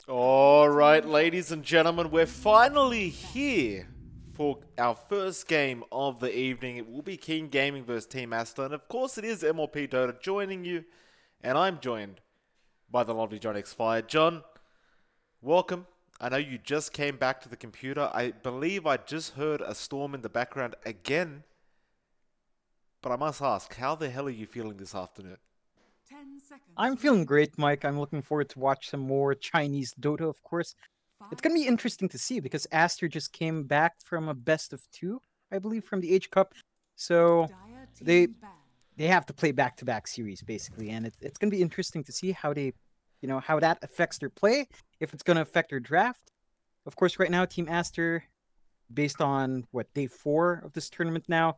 Alright, ladies and gentlemen, we're finally here for our first game of the evening. It will be King Gaming versus Team Aster, and of course it is MLPDota joining you, and I'm joined by the lovely johnxfire. John, welcome. I know you just came back to the computer. I believe I just heard a storm in the background again, but I must ask, how the hell are you feeling this afternoon? I'm feeling great, Mike. I'm looking forward to watch some more Chinese Dota, of course. It's going to be interesting to see because Aster just came back from a best of two, I believe, from the Age Cup. So they they have to play back-to-back series basically, and it's going to be interesting to see how they, how that affects their play, if it's going to affect their draft. Of course, right now, Team Aster, based on what day 4 of this tournament now,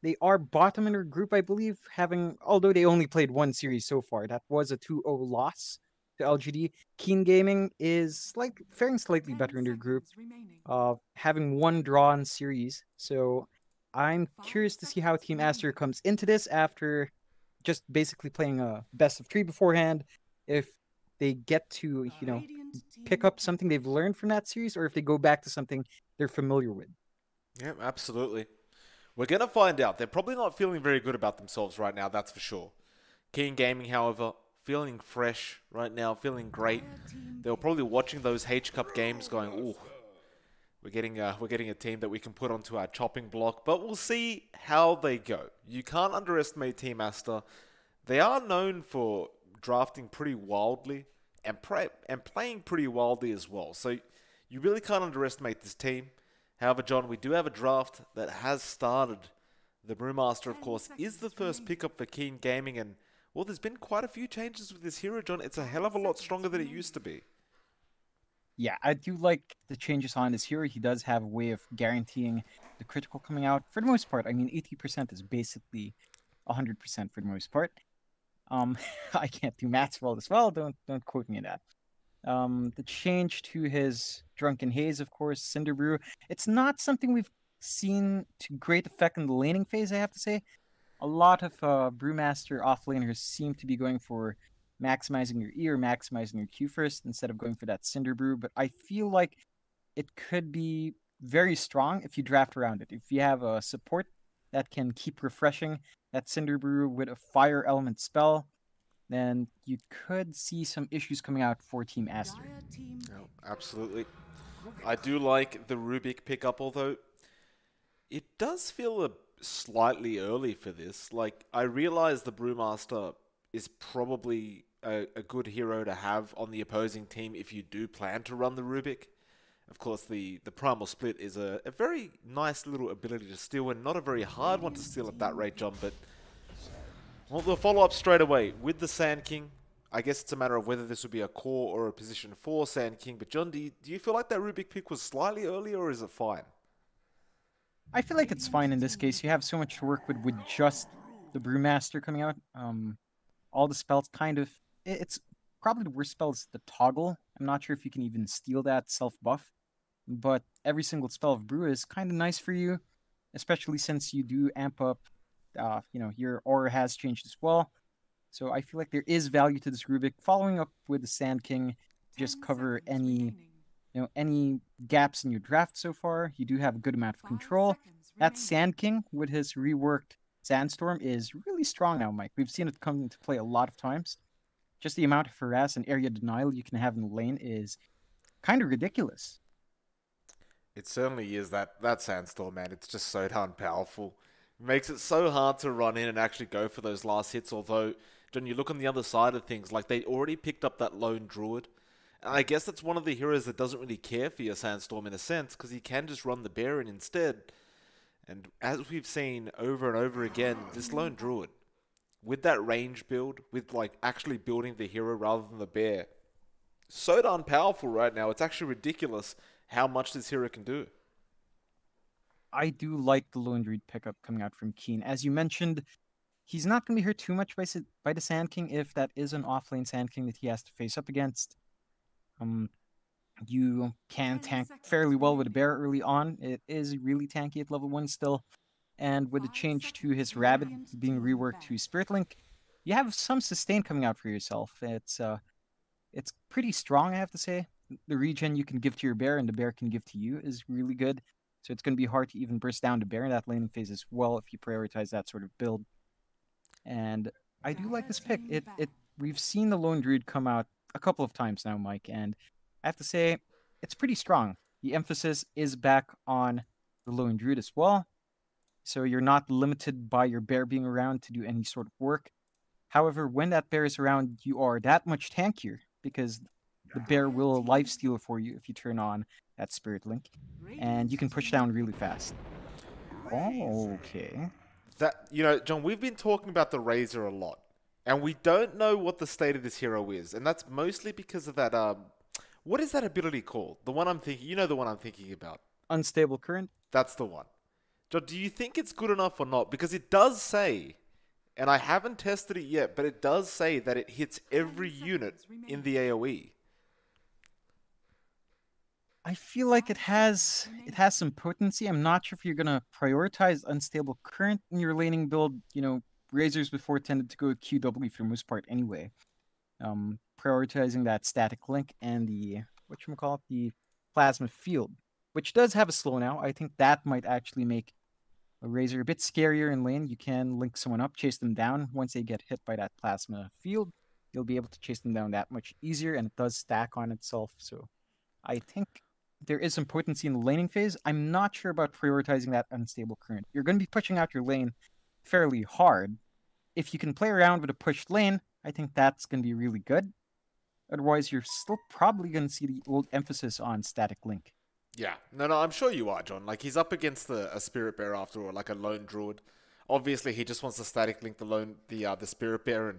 they are bottom in their group, I believe, having although they only played one series so far. That was a 2-0 loss to LGD. Keen Gaming is like faring slightly better in their group, having one draw in series. So I'm curious to see how Team Aster comes into this after just basically playing a best of 3 beforehand. If they get to, pick up something they've learned from that series, or if they go back to something they're familiar with. Yeah, absolutely. We're going to find out. They're probably not feeling very good about themselves right now, that's for sure. Keen Gaming, however, feeling fresh right now, feeling great. They were probably watching those H Cup games going, ooh, we're getting a team that we can put onto our chopping block, but we'll see how they go. You can't underestimate Team Aster. They are known for drafting pretty wildly and playing pretty wildly as well. So you really can't underestimate this team. However, John, we do have a draft that has started. The Brewmaster, of course, is the first pickup for Keen Gaming, and well, there's been quite a few changes with this hero, John. It's a hell of a lot stronger than it used to be. Yeah, I do like the changes on this hero. He does have a way of guaranteeing the critical coming out. For the most part, I mean, 80% is basically 100% for the most part. I can't do maths well as well. Don't quote me on that. The change to his Drunken Haze, of course, Cinder Brew. It's not something we've seen to great effect in the laning phase, I have to say. A lot of Brewmaster offlaners seem to be going for maximizing your E or maximizing your Q first instead of going for that Cinder Brew. But I feel like it could be very strong if you draft around it. If you have a support that can keep refreshing that Cinder Brew with a fire element spell, then you could see some issues coming out for Team Aster. No, absolutely. I do like the Rubik pickup, although it does feel slightly early for this. Like, I realize the Brewmaster is probably a good hero to have on the opposing team if you do plan to run the Rubik. Of course, the Primal Split is a very nice little ability to steal, and not a very hard one to steal at that rate, John. But, well, the follow-up straight away with the Sand King. I guess it's a matter of whether this would be a core or a position for Sand King. But, John, do you feel like that Rubik pick was slightly early, or is it fine? I feel like it's fine in this case. You have so much to work with just the Brewmaster coming out. All the spells kind of it's probably the worst spell is the toggle. I'm not sure if you can even steal that self buff, but every single spell of Brew is kind of nice for you, especially since you do amp up. Your aura has changed as well, so I feel like there is value to this Rubik. Following up with the Sand King, just cover any gaps in your draft so far. You do have a good amount of control. That Sand King with his reworked Sandstorm is really strong now, Mike. We've seen it come into play a lot of times. Just the amount of harass and area denial you can have in the lane is kind of ridiculous. It certainly is that Sandstorm, man. It's just so darn powerful. It makes it so hard to run in and actually go for those last hits, although, John, you look on the other side of things, like they already picked up that lone druid. And I guess that's one of the heroes that doesn't really care for your Sandstorm in a sense, because he can just run the Baron instead. And as we've seen over and over again, this lone druid, with that range build, with like actually building the hero rather than the bear, so darn powerful right now. It's actually ridiculous how much this hero can do. I do like the Lone Druid pickup coming out from Keen. As you mentioned, he's not going to be hurt too much by the Sand King if that is an offlane Sand King that he has to face up against. Um, you can tank fairly well with a bear early on. It is really tanky at level 1 still. And with the change to his Rabbit being reworked to Spirit Link, you have some sustain coming out for yourself. It's It's pretty strong, I have to say. The regen you can give to your bear and the bear can give to you is really good. So it's going to be hard to even burst down the bear in that laning phase as well if you prioritize that sort of build. And I do like this pick. We've seen the Lone Druid come out a couple of times now, Mike, and I have to say it's pretty strong. The emphasis is back on the Lone Druid as well. So you're not limited by your bear being around to do any sort of work. However, when that bear is around, you are that much tankier because the bear will lifesteal for you if you turn on that Spirit Link, and you can push down really fast. Oh, okay. That, you know, John, we've been talking about the Razor a lot, and we don't know what the state of this hero is, and that's mostly because of that, what is that ability called? The one I'm thinking, you know the one I'm thinking about. Unstable Current? That's the one. John, do you think it's good enough or not? Because it does say, and I haven't tested it yet, but it does say that it hits every unit in the AoE. I feel like it has some potency. I'm not sure if you're gonna prioritize Unstable Current in your laning build. You know, Razors before tended to go QW for the most part anyway. Prioritizing that static link and the whatchamacallit, the plasma field, which does have a slow now. I think that might actually make a Razor a bit scarier in lane. You can link someone up, chase them down. Once they get hit by that plasma field, you'll be able to chase them down that much easier, and it does stack on itself. So I think there is some potency in the laning phase. I'm not sure about prioritizing that Unstable Current. You're going to be pushing out your lane fairly hard. If you can play around with a pushed lane, I think that's going to be really good. Otherwise, you're still probably going to see the old emphasis on static link. Yeah, no, I'm sure you are, John. Like, he's up against a Spirit Bear after all, like a Lone Druid. Obviously, he just wants to static link the Spirit Bear and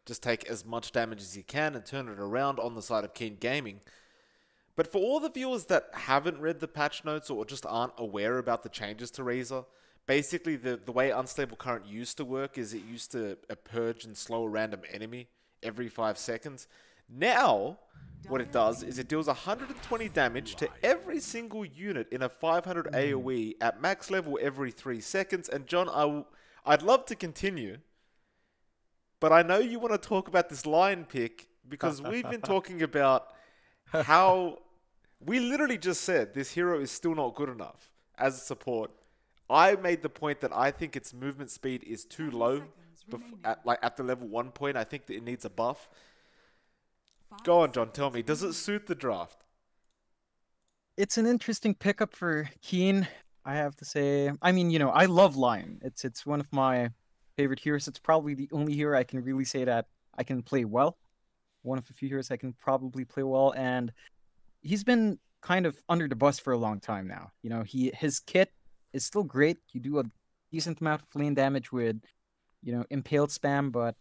just take as much damage as he can and turn it around on the side of Keen Gaming. But for all the viewers that haven't read the patch notes or just aren't aware about the changes to Razor, basically the way Unstable Current used to work is it used to purge and slow a random enemy every 5 seconds. Now, what it does is it deals 120 damage to every single unit in a 500 AoE at max level every 3 seconds. And John, I'd love to continue, but I know you want to talk about this line pick because we've been talking about how we literally just said this hero is still not good enough as a support. I made the point that I think its movement speed is too low at the level 1 point. I think that it needs a buff. Go on, John, tell me, does it suit the draft? It's an interesting pickup for Keen, I have to say. I mean, you know, I love Lion. It's one of my favorite heroes. It's probably the only hero I can really say that I can play well. One of the few heroes I can probably play well, and he's been kind of under the bus for a long time now. You know, his kit is still great. You do a decent amount of lane damage with, you know, impaled spam, but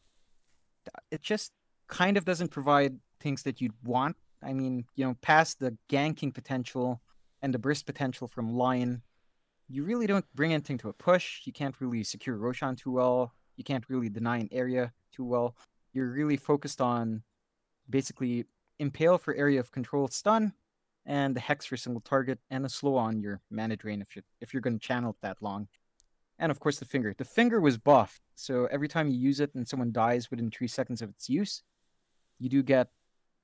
it just kind of doesn't provide things that you'd want. I mean, you know, past the ganking potential and the burst potential from Lion, you really don't bring anything to a push. You can't really secure Roshan too well. You can't really deny an area too well. You're really focused on basically impale for area of control stun, and the hex for single target, and a slow on your mana drain if you're going to channel it that long. And of course the finger. The finger was buffed, so every time you use it and someone dies within 3 seconds of its use, you do get,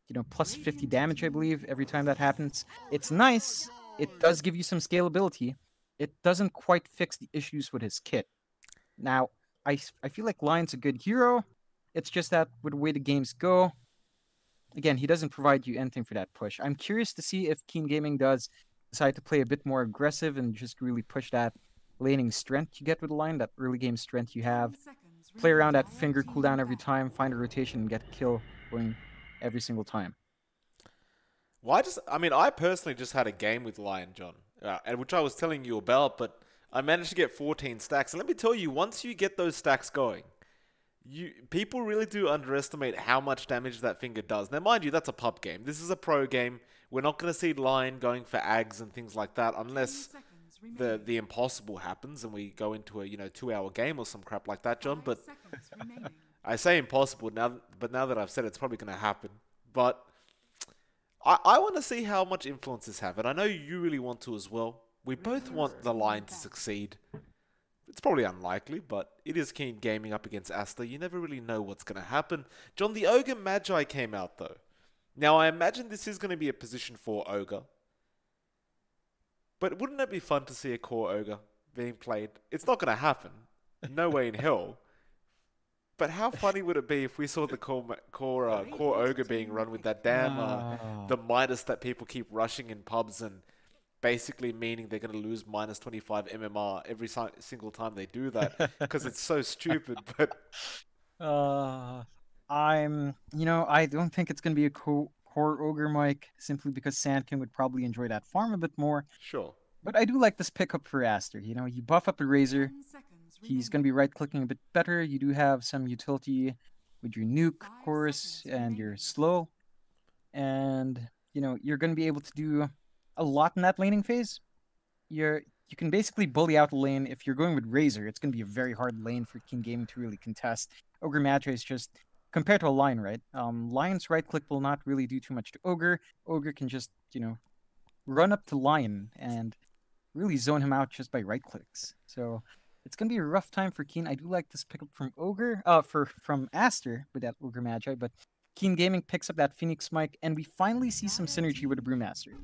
you know, plus 50 damage, I believe, every time that happens. It's nice. It does give you some scalability. It doesn't quite fix the issues with his kit. Now, I feel like Lion's a good hero. It's just that with the way the games go, again, he doesn't provide you anything for that push. I'm curious to see if Keen Gaming does decide to play a bit more aggressive and just really push that laning strength you get with the line, that early game strength you have. Play around that finger cooldown every time, find a rotation, and get a kill going every single time. Well, I personally just had a game with Lion, John, and which I was telling you about, but I managed to get 14 stacks. And let me tell you, once you get those stacks going, people really do underestimate how much damage that finger does. Now, mind you, that's a pub game. This is a pro game. We're not going to see Lion going for ags and things like that unless the impossible happens and we go into a 2-hour game or some crap like that, John. But I say impossible now, but now that I've said it, it's probably going to happen. But I want to see how much influence this have, and I know you really want to as well. We both want the Lion to succeed. It's probably unlikely, but it is Keen Gaming up against Aster. You never really know what's going to happen. John, the Ogre Magi came out, though. Now, I imagine this is going to be a position for Ogre. But wouldn't it be fun to see a core Ogre being played? It's not going to happen. No way in hell. But how funny would it be if we saw the core Ogre being run with that damn Ah. the Midas that people keep rushing in pubs and basically meaning they're going to lose minus 25 MMR every single time they do that because it's so stupid. But Uh, I don't think it's going to be a core ogre Mike, simply because Sandkin would probably enjoy that farm a bit more. sure. But I do like this pickup for Aster. You buff up a Razor, he's going to be right clicking a bit better. You do have some utility with your nuke, of course, and your slow. And, you're going to be able to do a lot in that laning phase. You can basically bully out the lane. If you're going with Razor, it's going to be a very hard lane for King Gaming to really contest. Ogre Magi is just compared to a Lion, right? Lion's right click will not really do too much to Ogre. Ogre can just, run up to Lion and really zone him out just by right clicks. So it's gonna be a rough time for Keen. I do like this pickup from from Aster with that Ogre Magi, but Keen Gaming picks up that Phoenix Mike, and we finally see some synergy with the Brewmaster.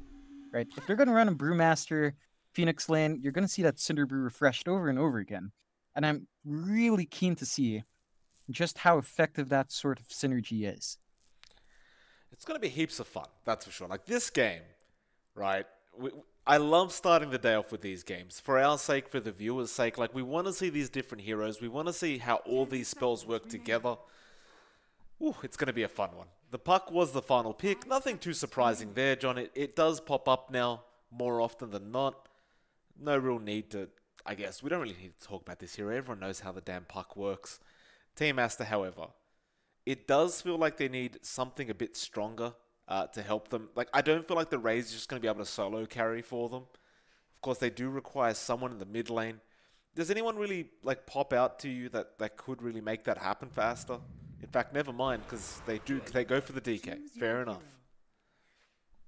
Right? If they're gonna run a Brewmaster Phoenix lane, you're gonna see that Cinder Brew refreshed over and over again. And I'm really keen to see just how effective that sort of synergy is. It's going to be heaps of fun, that's for sure. Like this game, right? I love starting the day off with these games. For our sake, for the viewers' sake, like we want to see these different heroes. We want to see how all these spells work together. Ooh, it's going to be a fun one. The puck was the final pick. Nothing too surprising there, John. It does pop up now more often than not. No real need to, I guess. We don't really need to talk about this hero. Everyone knows how the damn puck works. Team Aster, however, it does feel like they need something a bit stronger to help them. Like, I don't feel like the Raze is just going to be able to solo carry for them. Of course, they do require someone in the mid lane. Does anyone really like pop out to you that could really make that happen for Aster? In fact, never mind, because they go for the DK. Fair enough.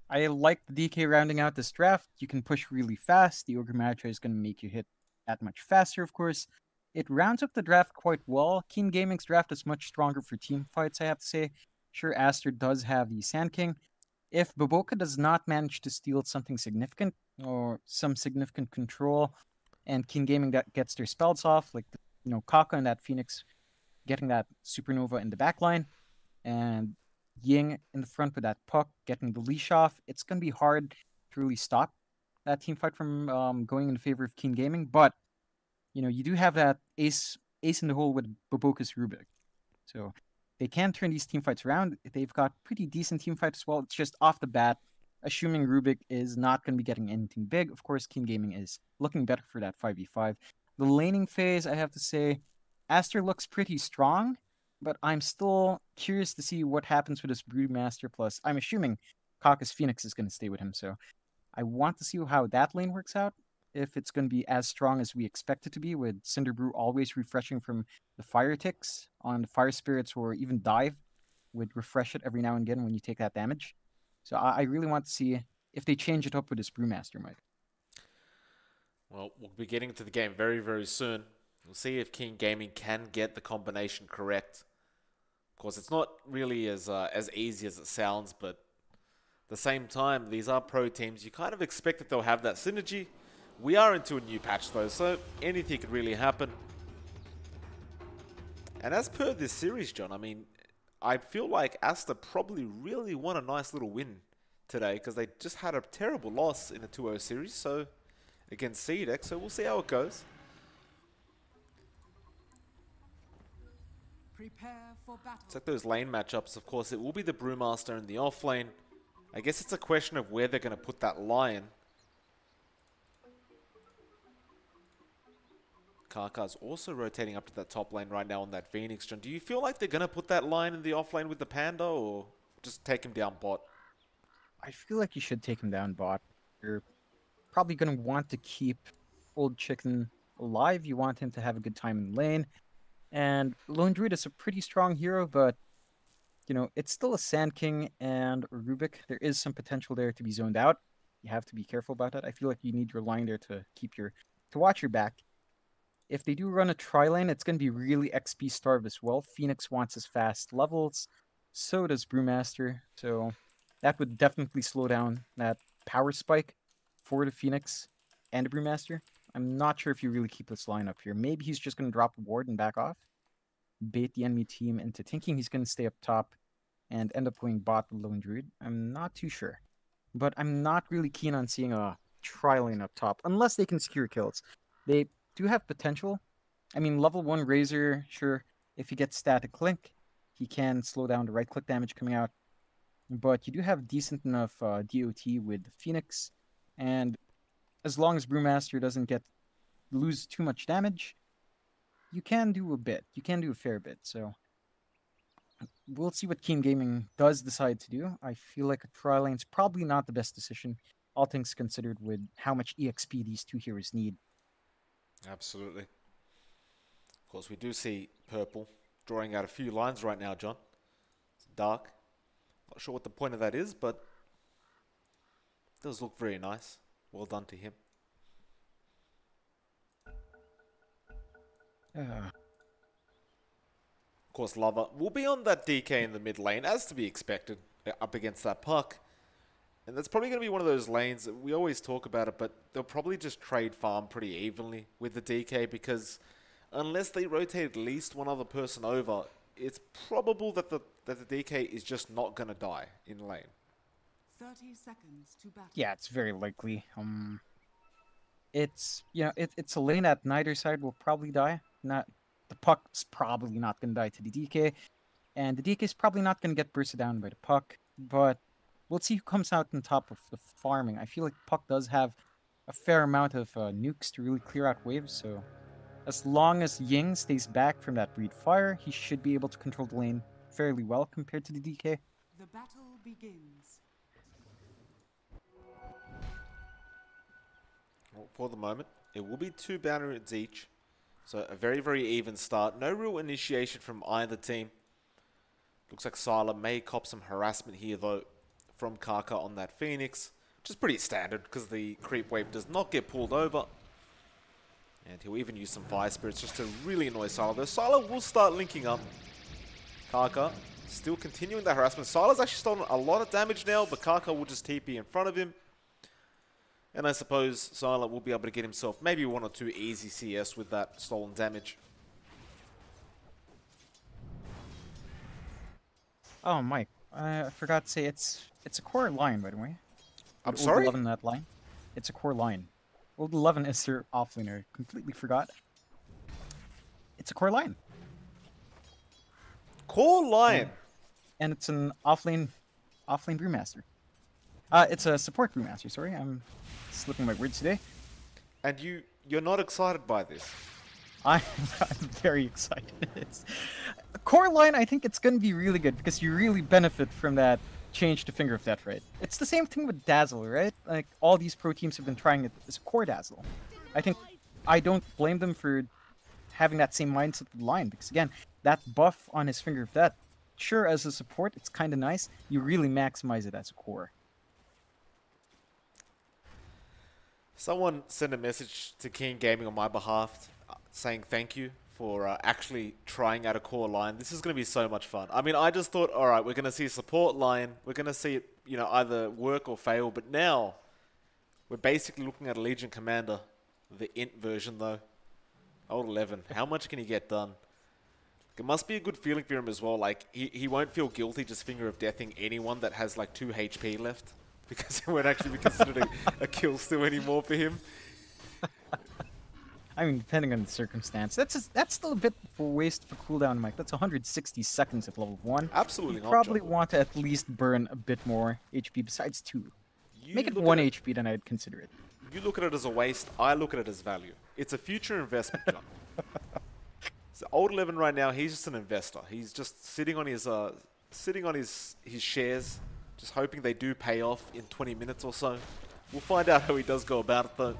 I like the DK rounding out this draft. You can push really fast. The Ogre Magi is going to make you hit that much faster, of course. It rounds up the draft quite well. Keen Gaming's draft is much stronger for team fights, I have to say. Sure, Aster does have the Sand King. If Baboka does not manage to steal something significant or some significant control, and Keen Gaming that gets their spells off, like Kaka and that Phoenix getting that Supernova in the back line, and Ying in the front with that puck getting the leash off, it's gonna be hard to really stop that team fight from going in favor of Keen Gaming. But you do have that ace in the hole with Baboka's Rubik. So they can turn these team fights around. They've got pretty decent team fights as well. It's just off the bat, assuming Rubik is not going to be getting anything big. Of course, Keen Gaming is looking better for that 5v5. The laning phase, I have to say, Aster looks pretty strong, but I'm still curious to see what happens with this Brewmaster. Plus, I'm assuming Caucus Phoenix is going to stay with him. So I want to see how that lane works out. If it's going to be as strong as we expect it to be, with Cinderbrew always refreshing from the fire ticks on the fire spirits, or even dive would refresh it every now and again when you take that damage. So I really want to see if they change it up with this Brewmaster, Mike. Well, we'll be getting to the game very, very soon. We'll see if King Gaming can get the combination correct. Of course, it's not really as easy as it sounds, but at the same time, these are pro teams. You kind of expect that they'll have that synergy. We are into a new patch though, so anything could really happen. And as per this series, John, I mean, I feel like Aster probably really won a nice little win today, because they just had a terrible loss in the 2-0 series, so against CDEX, so we'll see how it goes. It's like those lane matchups, of course, it will be the Brewmaster in the off lane. I guess it's a question of where they're going to put that Lion. Kaka's also rotating up to that top lane right now on that Phoenix. John, do you feel like they're going to put that line in the off lane with the Panda, or just take him down bot? I feel like you should take him down bot. You're probably going to want to keep Old Chicken alive. You want him to have a good time in the lane. And Lone Druid is a pretty strong hero, but it's still a Sand King and a Rubik. There is some potential there to be zoned out. You have to be careful about that. I feel like you need your line there to watch your back. If they do run a tri-lane, it's going to be really XP starved as well. Phoenix wants his fast levels. So does Brewmaster. So That would definitely slow down that power spike for the Phoenix and the Brewmaster. I'm not sure if you really keep this lineup here. Maybe he's just going to drop the ward and back off, bait the enemy team into thinking he's going to stay up top and end up going bot with Lone Druid. I'm not too sure. But I'm not really keen on seeing a tri-lane up top, unless they can secure kills. They do have potential. I mean, level 1 Razor, sure, if he gets static link, he can slow down the right-click damage coming out. But you do have decent enough DOT with Phoenix, and as long as Brewmaster doesn't lose too much damage, you can do a bit. You can do a fair bit, so we'll see what Keen Gaming does decide to do. I feel like a tri lane's probably not the best decision, all things considered, with how much EXP these two heroes need. Absolutely. Of course, we do see Purple drawing out a few lines right now, John. It's dark. Not sure what the point of that is, but it does look very nice. Well done to him. Of course, Lover will be on that DK in the mid lane, as to be expected, up against that puck. And that's probably going to be one of those lanes that we always talk about it, but they'll probably just trade farm pretty evenly with the DK, because unless they rotate at least one other person over, it's probable that the DK is just not going to die in lane. 30 seconds to battle. Yeah, it's very likely. It's a lane that neither side will probably die. The puck's probably not going to die to the DK, and the DK is probably not going to get bursted down by the puck, but we'll see who comes out on top of the farming. I feel like puck does have a fair amount of nukes to really clear out waves, so as long as Ying stays back from that breed fire, he should be able to control the lane fairly well compared to the DK. The battle begins. Well, for the moment, it will be 2 banners each. So a very, very even start. No real initiation from either team. Looks like Sylar may cop some harassment here, though, from Kaka on that Phoenix. Which is pretty standard, because the creep wave does not get pulled over. And he'll even use some Fire Spirits just to really annoy Sylar. Though Sylar will start linking up. Kaka still continuing that harassment. Sylar's actually stolen a lot of damage now, but Kaka will just TP in front of him. And I suppose Sylar will be able to get himself maybe 1 or 2 easy CS with that stolen damage. Oh, Mike, I forgot to say it's a core line, by the way. I'm Old sorry? 11 that line. It's a core line. Old 11 is their offlaner. Completely forgot. It's a core line. Core line? And it's an offlane Brewmaster. It's a support Brewmaster, sorry. I'm slipping my words today. And you're not excited by this? I'm very excited. It's a core line. I think it's going to be really good because you really benefit from that change to Finger of Death, right? It's the same thing with Dazzle, right? Like, all these pro teams have been trying it as a core Dazzle. I don't blame them for having that same mindset with line, because again, that buff on his Finger of Death, sure, as a support, it's kind of nice. You really maximize it as a core. Someone sent a message to King Gaming on my behalf saying thank you for actually trying out a core line. This is going to be so much fun. I mean, I just thought, all right, we're going to see a support line. We're going to see it, either work or fail. But now, we're basically looking at a Legion Commander, the int version though. Old 11. How much can he get done? It must be a good feeling for him as well. Like, he won't feel guilty just Finger of Deathing anyone that has like 2 HP left. Because it won't actually be considered a kill steal anymore for him. I mean, depending on the circumstance. That's still a bit of a waste for cooldown, Mike. That's 160 seconds at level 1. Absolutely you not, probably John. want to at least burn a bit more HP besides 2. You Make it look 1 at HP, then I'd consider it. You look at it as a waste. I look at it as value. It's a future investment, John. So old 11 right now, he's just an investor. He's just sitting on his shares, just hoping they do pay off in 20 minutes or so. We'll find out how he does go about it, though.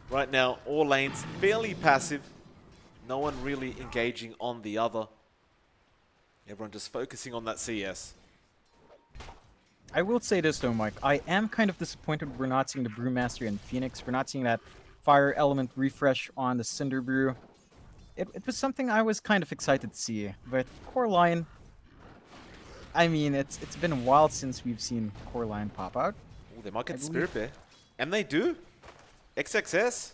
Right now, all lanes fairly passive. No one really engaging on the other. Everyone just focusing on that CS. I will say this though, Mike. I am kind of disappointed we're not seeing the Brewmaster and Phoenix. We're not seeing that fire element refresh on the Cinder Brew. It was something I was kind of excited to see, but core line, I mean, it's been a while since we've seen Coraline pop out. Oh, they might get I the Spirit Bear. And they do. XXS.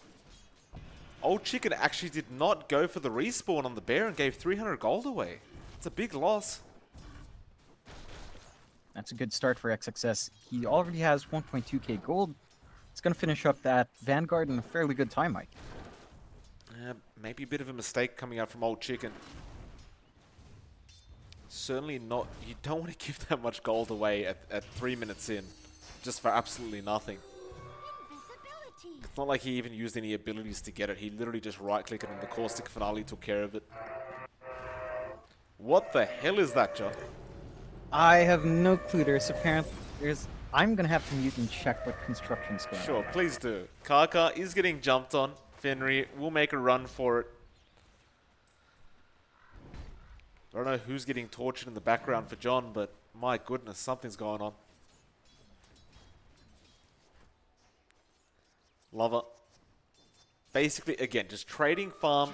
Old Chicken actually did not go for the respawn on the bear and gave 300 gold away. It's a big loss. That's a good start for XXS. He already has 1.2k gold. He's going to finish up that Vanguard in a fairly good time, Mike. Maybe a bit of a mistake coming out from Old Chicken. Certainly not. You don't want to give that much gold away at 3 minutes in, just for absolutely nothing. It's not like he even used any abilities to get it. He literally just right-clicked it and the Caustic Finale took care of it. What the hell is that, John? I have no clue. I'm going to have to mute and check what construction's going on. Sure, please do. Kaka is getting jumped on. Fenrir will make a run for it. I don't know who's getting tortured in the background for John, but my goodness, something's going on. Love it. Basically, again, just trading farm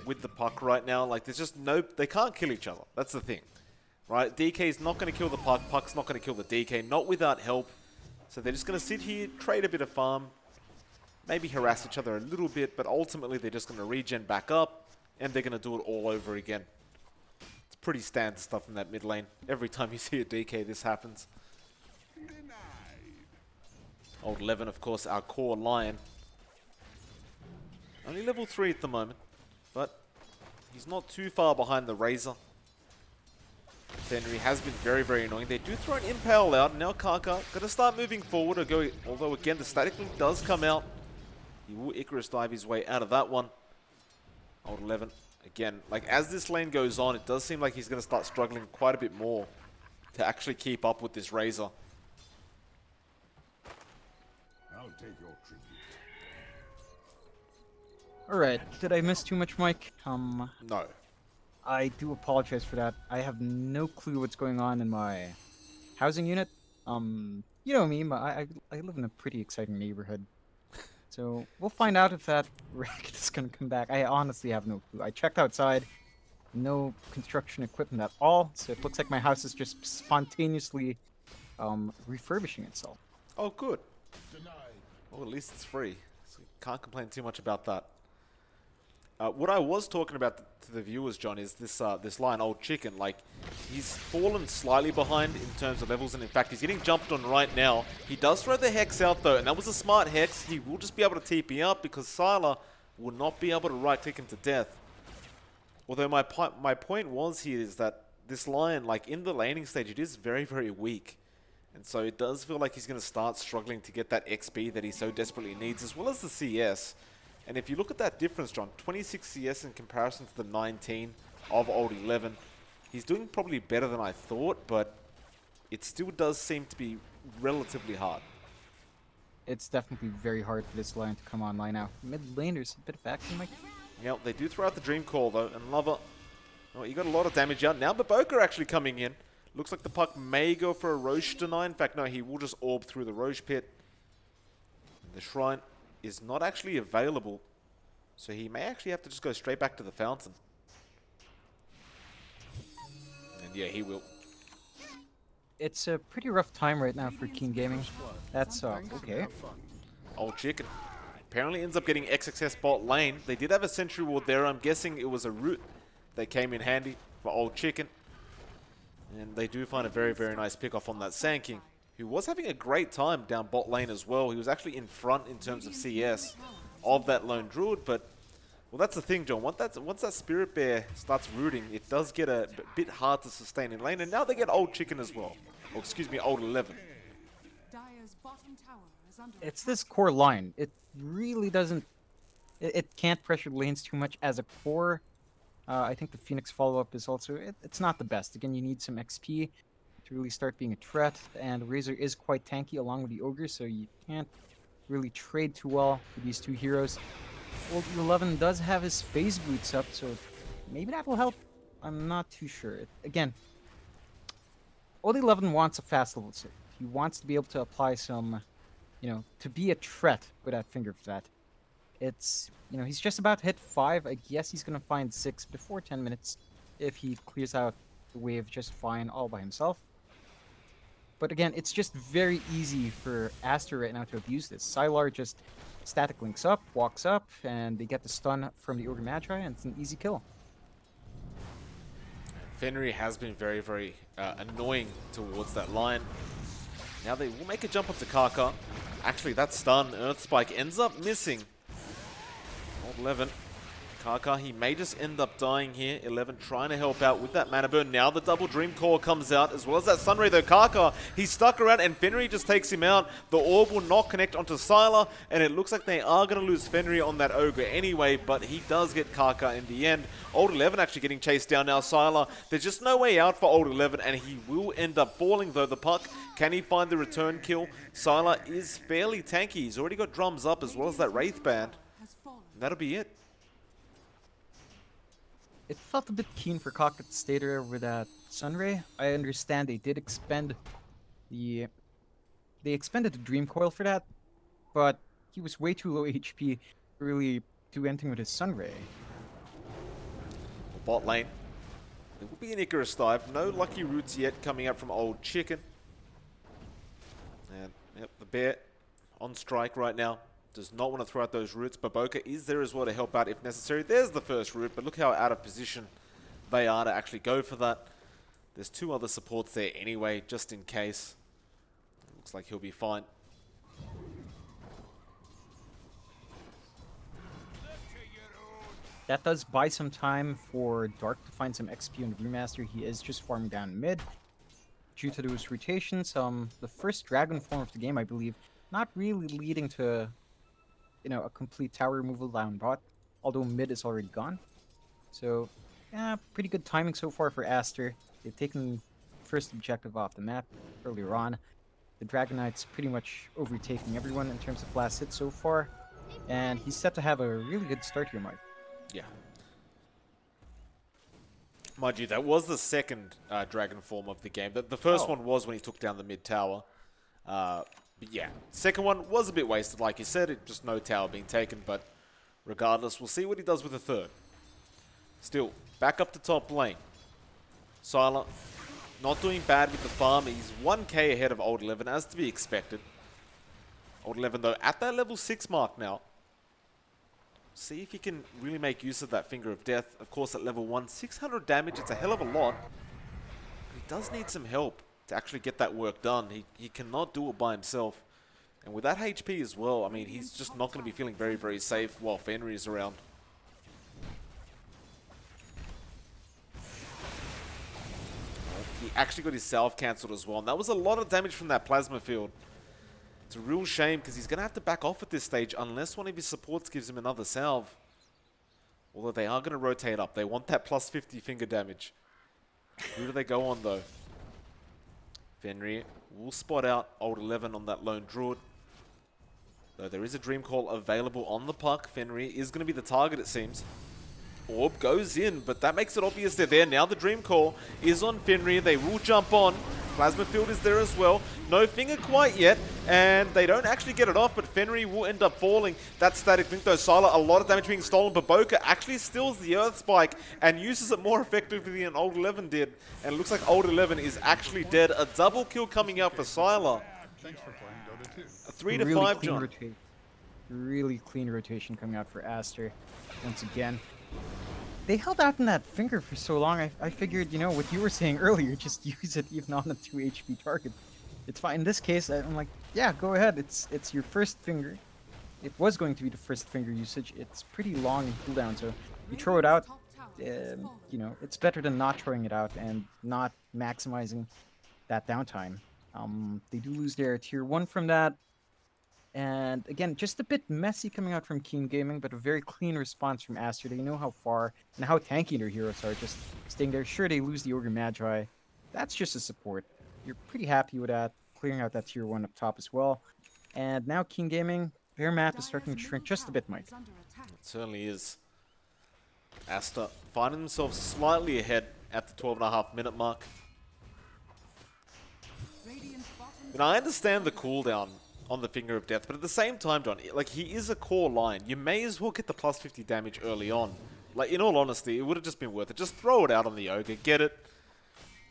with the puck right now. Like, there's just no... They can't kill each other. That's the thing. Right? DK's not going to kill the puck. Puck's not going to kill the DK. Not without help. So they're just going to sit here, trade a bit of farm. Maybe harass each other a little bit. But ultimately, they're just going to regen back up. And they're going to do it all over again. It's pretty standard stuff in that mid lane. Every time you see a DK, this happens. Old 11, of course, our core Lion. Only level 3 at the moment, but he's not too far behind the Razor. Fenrir has been very, very annoying. They do throw an Impale out, and now Kaka got to start moving forward. Although, again, the Static Link does come out. He will Icarus dive his way out of that one. Old 11, again, like as this lane goes on, it does seem like he's going to start struggling quite a bit more to actually keep up with this Razor. Take your tribute. Alright, did I miss too much, Mike? No. I do apologize for that. I have no clue what's going on in my housing unit. You know me, I live in a pretty exciting neighborhood. So we'll find out if that racket is going to come back. I honestly have no clue. I checked outside. No construction equipment at all. So it looks like my house is just spontaneously refurbishing itself. Oh, good. Well, at least it's free, so can't complain too much about that. What I was talking about to the viewers, John, is this line, Old Chicken. Like, he's fallen slightly behind in terms of levels, and in fact, he's getting jumped on right now. He does throw the Hex out, though, and that was a smart Hex. He will just be able to TP up because Sylar will not be able to right-click him to death. Although my point was here is that this Lion, like, in the laning stage, it is very, very weak. And so it does feel like he's going to start struggling to get that XP that he so desperately needs, as well as the CS. And if you look at that difference, John, 26 CS in comparison to the 19 of Old 11, he's doing probably better than I thought, but it still does seem to be relatively hard. It's definitely very hard for this line to come online now. Mid lane, there's a bit of action, Mike. Yeah, they do throw out the Dream Call, though, and Lover, oh, he got a lot of damage out. Now Baboka actually coming in. Looks like the puck may go for a Roche deny. In fact, no, he will just orb through the Roche pit. The Shrine is not actually available, so he may actually have to just go straight back to the Fountain. And yeah, he will. It's a pretty rough time right now for King Gaming. That's okay. Old Chicken apparently ends up getting XXS bot lane. They did have a Sentry Ward there. I'm guessing it was a root that came in handy for Old Chicken. And they do find a very, very nice pickoff on that Sand King, who was having a great time down bot lane as well. He was actually in front in terms of CS of that lone Druid, but, well, that's the thing, John. Once that Spirit Bear starts rooting, it does get a bit hard to sustain in lane, and now they get Old Chicken as well. Or, excuse me, Old 11. It's this core line. It really doesn't... It can't pressure lanes too much as a core. I think the Phoenix follow-up is also... It's not the best. Again, you need some XP to really start being a threat, and Razor is quite tanky along with the Ogre, so you can't really trade too well with these two heroes. Old 11 does have his phase boots up, so maybe that will help. I'm not too sure. Again, Old 11 wants a fast level 6. He wants to be able to apply some, you know, to be a threat with that finger flat. It's, you know, he's just about to hit 5. I guess he's going to find 6 before 10 minutes if he clears out the wave just fine all by himself. But again, it's just very easy for Aster right now to abuse this. Sylar just static links up, walks up, and they get the stun from the Ogre Magi, and it's an easy kill. Fenrir has been very, very annoying towards that line. Now they will make a jump up to Kaka. Actually, that stun, Earth Spike, ends up missing. Old 11. Kaka, he may just end up dying here. 11 trying to help out with that mana burn. Now the double Dream Core comes out, as well as that Sunray though. Kaka, he's stuck around, and Fenrir just takes him out. The orb will not connect onto Sylar, and it looks like they are going to lose Fenrir on that Ogre anyway, but he does get Kaka in the end. Old 11 actually getting chased down now. Sylar, there's just no way out for Old 11, and he will end up falling though. The puck, can he find the return kill? Sylar is fairly tanky. He's already got drums up, as well as that Wraith Band. And that'll be it. It felt a bit keen for Kaka to stay there with that Sunray. I understand they did expend the... They expended the Dream Coil for that, but he was way too low HP to really do anything with his Sunray. Bot lane. There will be an Icarus dive. No lucky roots yet coming up from Old Chicken. And yep, the bear on strike right now. Does not want to throw out those roots. Baboka is there as well to help out if necessary. There's the first root, but look how out of position they are to actually go for that. There's two other supports there anyway, just in case. Looks like he'll be fine. That does buy some time for Dark to find some XP on the Remaster. He is just farming down mid. Due to those rotations, the first dragon form of the game, I believe, not really leading to, you know, a complete tower removal down bot, although mid is already gone. So, yeah, pretty good timing so far for Aster. They've taken first objective off the map earlier on. The Dragon Knight's pretty much overtaking everyone in terms of last hits so far, and he's set to have a really good start here, Mike. Yeah. Mind you, that was the second dragon form of the game. The first one was when he took down the mid tower. But yeah, second one was a bit wasted, like you said. Just no tower being taken, but regardless, we'll see what he does with the third. Still, back up to top lane. Sylar, not doing bad with the farm. He's 1k ahead of Old 11, as to be expected. Old 11, though, at that level 6 mark now. See if he can really make use of that Finger of Death. Of course, at level 1, 600 damage, it's a hell of a lot. He does need some help to actually get that work done. He cannot do it by himself. And with that HP as well, I mean, he's just not going to be feeling very, very safe while Fenrir is around. He actually got his salve cancelled as well, and that was a lot of damage from that plasma field. It's a real shame, because he's going to have to back off at this stage unless one of his supports gives him another salve. Although they are going to rotate up. They want that plus 50 finger damage. Who do they go on, though? Fenrir will spot out Old 11 on that lone druid. Though there is a Dream Call available on the puck. Fenrir is going to be the target, it seems. Orb goes in, but that makes it obvious they're there. Now the Dream Call is on Fenrir. They will jump on. Plasma Field is there as well. No finger quite yet, and they don't actually get it off, but Fenrir will end up falling. That static link though, Sylar, a lot of damage being stolen. Baboka actually steals the Earth Spike and uses it more effectively than Old 11 did. And it looks like Old 11 is actually dead. A double kill coming out for Sylar. Thanks for playing Dota 2. A 3 to Really 5, clean John. Really clean rotation coming out for Aster once again. They held out in that finger for so long. I figured, you know, what you were saying earlier, just use it even on a 2 HP target. It's fine. In this case, I'm like, yeah, go ahead. It's your first finger. It was going to be the first finger usage. It's pretty long in cooldown, so you throw it out. You know, it's better than not throwing it out and not maximizing that downtime. They do lose their tier 1 from that. And again, just a bit messy coming out from Keen Gaming, but a very clean response from Aster. They know how far and how tanky their heroes are, just staying there. Sure, they lose the Ogre Magi. That's just a support. You're pretty happy with that, clearing out that tier 1 up top as well. And now Keen Gaming, their map is starting to shrink just a bit, Mike. It certainly is. Aster finding themselves slightly ahead at the 12.5-minute mark. And I understand the cooldown on the Finger of Death, but at the same time, John, like, he is a core line. You may as well get the plus 50 damage early on. Like, in all honesty, it would have just been worth it. Just throw it out on the Ogre, get it.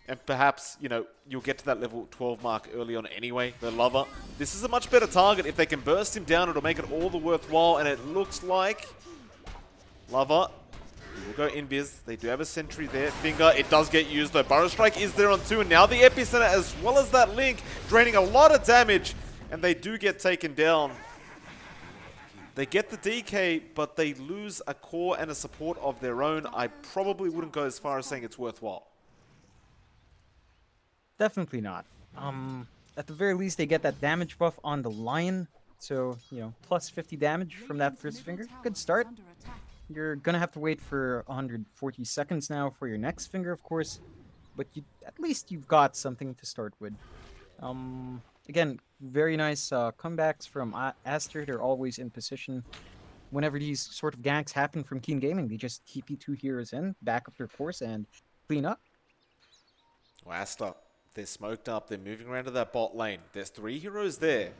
And perhaps, you know, you'll get to that level 12 mark early on anyway, the Lover. This is a much better target. If they can burst him down, it'll make it all the worthwhile. And it looks like Lover will go invis. They do have a sentry there. Finger, it does get used though. Burrow Strike is there on 2. And now the Epicenter as well as that Link, draining a lot of damage. And they do get taken down. They get the DK, but they lose a core and a support of their own. I probably wouldn't go as far as saying it's worthwhile. Definitely not. At the very least, they get that damage buff on the Lion. So, you know, plus 50 damage from that first finger. Good start. You're gonna have to wait for 140 seconds now for your next finger, of course. But at least you've got something to start with. Again, very nice comebacks from Aster. They're always in position. Whenever these sort of ganks happen from Keen Gaming, they just TP 2 heroes in, back up their course, and clean up. Well, Aster, they're smoked up. They're moving around to that bot lane. There's 3 heroes there.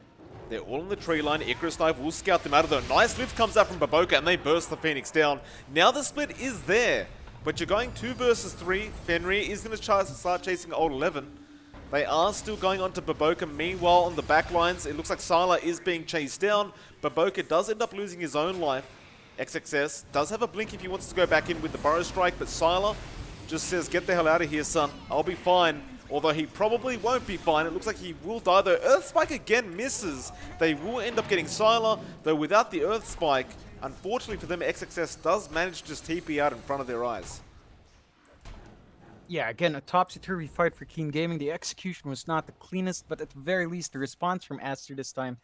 They're all in the tree line. Icarus Dive will scout them out of there. Nice lift comes out from Baboka, and they burst the Phoenix down. Now the split is there, but you're going 2 versus 3. Fenrir is going to start chasing Old 11. They are still going on to Baboka. Meanwhile, on the back lines, it looks like Sylar is being chased down. Baboka does end up losing his own life. XXS does have a blink if he wants to go back in with the Burrow Strike, but Sylar just says, get the hell out of here, son. I'll be fine. Although he probably won't be fine. It looks like he will die, though. Earth Spike again misses. They will end up getting Sylar, though without the Earth Spike, unfortunately for them, XXS does manage to just TP out in front of their eyes. Yeah, again, a topsy-turvy fight for Keen Gaming. The execution was not the cleanest, but at the very least, the response from Aster this time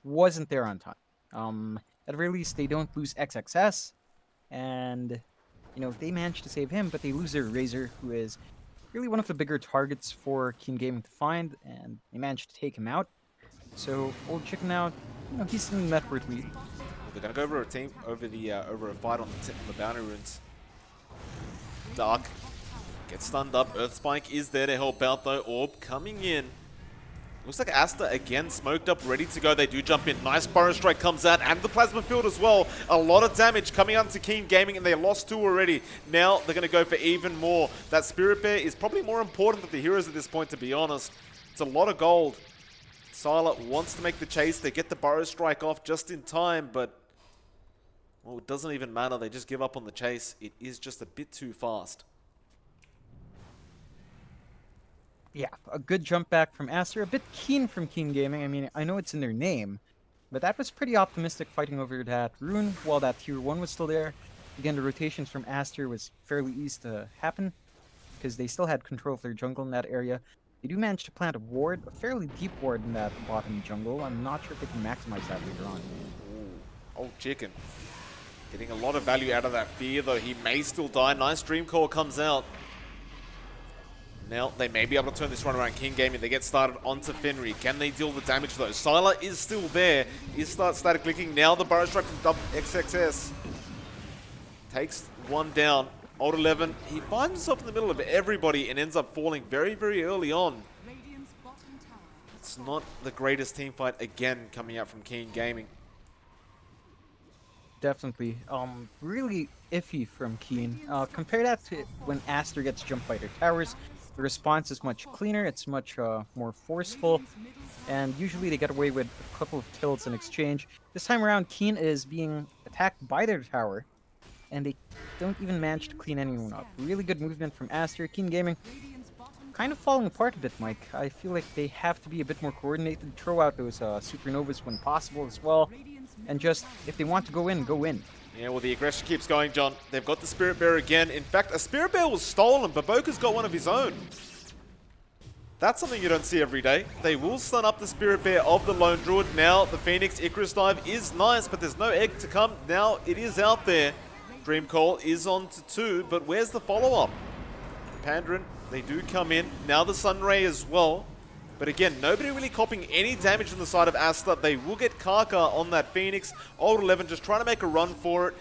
wasn't there on time. At the very least, they don't lose XXS, and, you know, they managed to save him, but they lose their Razor, who is really one of the bigger targets for Keen Gaming to find, and they managed to take him out. So, Old Chicken now, you know, he's in the net worth lead. They're gonna go over a fight on the bounty runes. Dark gets stunned up. Earth Spike is there to help out though. Orb coming in. Looks like Aster again smoked up, ready to go. They do jump in. Nice Burrow Strike comes out, and the Plasma Field as well. A lot of damage coming out to Keen Gaming, and they lost 2 already. Now they're going to go for even more. That Spirit Bear is probably more important than the heroes at this point, to be honest. It's a lot of gold. Sylar wants to make the chase. They get the Burrow Strike off just in time, but well, it doesn't even matter. They just give up on the chase. It is just a bit too fast. Yeah, a good jump back from Aster. A bit keen from Keen Gaming. I mean, I know it's in their name, but that was pretty optimistic fighting over that rune while that tier 1 was still there. Again, the rotations from Aster was fairly easy to happen because they still had control of their jungle in that area. They do manage to plant a ward, a fairly deep ward in that bottom jungle. I'm not sure if they can maximize that later on. Ooh, Old Chicken. Getting a lot of value out of that fear, though. He may still die. Nice Dream Core comes out. Now, they may be able to turn this run around. Keen Gaming, they get started onto Fenrir. Can they deal the damage, though? Sylar is still there. He starts static clicking. Now the Burrow Strike from XXS. Takes one down. Old 11, he finds himself in the middle of everybody and ends up falling very, very early on. It's not the greatest team fight, again, coming out from Keen Gaming. Definitely. Really iffy from Keen. Compare that to when Aster gets jumped by their towers. The response is much cleaner, it's much more forceful, and usually they get away with a couple of kills in exchange. This time around, Keen is being attacked by their tower, and they don't even manage to clean anyone up. Really good movement from Aster. Keen Gaming kind of falling apart a bit, Mike. I feel like they have to be a bit more coordinated, throw out those supernovas when possible as well, and just, if they want to go in, go in. Yeah, well, the aggression keeps going, John. They've got the Spirit Bear again. In fact, a Spirit Bear was stolen. Baboka's got one of his own. That's something you don't see every day. They will stun up the Spirit Bear of the Lone Druid. Now, the Phoenix Icarus Dive is nice, but there's no egg to come. Now, it is out there. Dream Call is on to 2, but where's the follow-up? Pandaren, they do come in. Now the Sunray as well. But again, nobody really copping any damage on the side of Aster. They will get Kaka on that Phoenix. Old 11 just trying to make a run for it.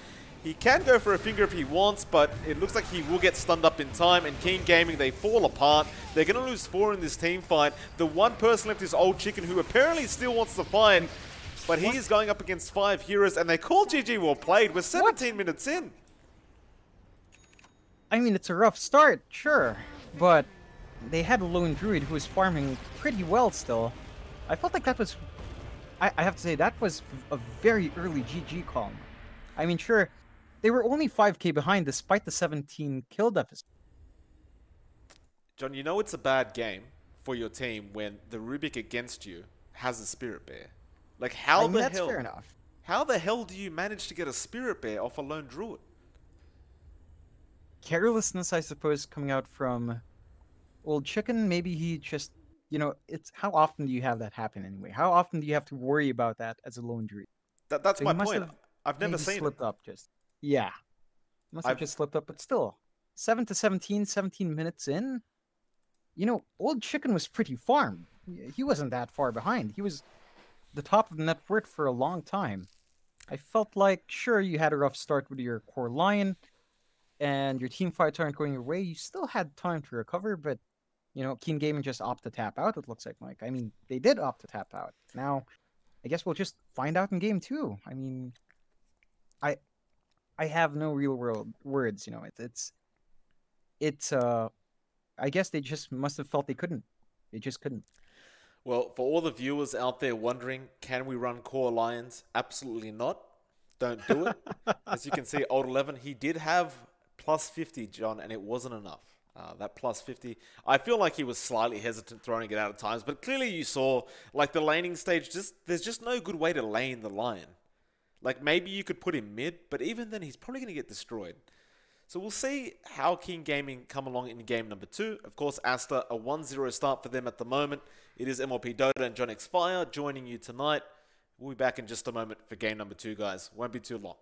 He can go for a finger if he wants, but it looks like he will get stunned up in time. And Keen Gaming, they fall apart. They're going to lose 4 in this team fight. The one person left is Old Chicken, who apparently still wants to fight. But he is going up against 5 heroes, and they call GG well played. We're 17 minutes in. I mean, it's a rough start, sure, but they had a lone druid who was farming pretty well still. I felt like that was, I have to say, that was a very early GG call. I mean, sure, they were only 5k behind despite the 17 kill deficit. John, you know it's a bad game for your team when the Rubik against you has a Spirit Bear. Like, how the that's hell? fair enough. How the hell do you manage to get a Spirit Bear off a lone druid? Carelessness, I suppose, coming out from Old Chicken. Maybe he just, it's how often do you have that happen anyway? How often do you have to worry about that as a lone druid? That's So my he must point. have I've never maybe seen slipped it. up just. Yeah. Must have I've- just slipped up, but still. 7 to 17, 17 minutes in. Old Chicken was pretty farmed. He wasn't that far behind. He was the top of the net worth for a long time. I felt like, sure, you had a rough start with your core lion, and your team fights aren't going your way. You still had time to recover, but, Keen Gaming just opted to tap out, it looks like, Mike. I mean, they did opt to tap out. Now, I guess we'll just find out in game 2. I mean, I have no real world words, it's I guess they just must have felt they couldn't. They just couldn't. Well, for all the viewers out there wondering, can we run core lions? Absolutely not. Don't do it. As you can see, Old 11, he did have plus 50, John, and it wasn't enough. That plus 50, I feel like he was slightly hesitant throwing it out at times, but clearly you saw, like, the laning stage, there's just no good way to lane the lion. Like, maybe you could put him mid, but even then, he's probably going to get destroyed. So we'll see how King Gaming come along in game number 2. Of course, Aster, a 1-0 start for them at the moment. It is MLPDota and JohnXFire joining you tonight. We'll be back in just a moment for game number 2, guys. Won't be too long.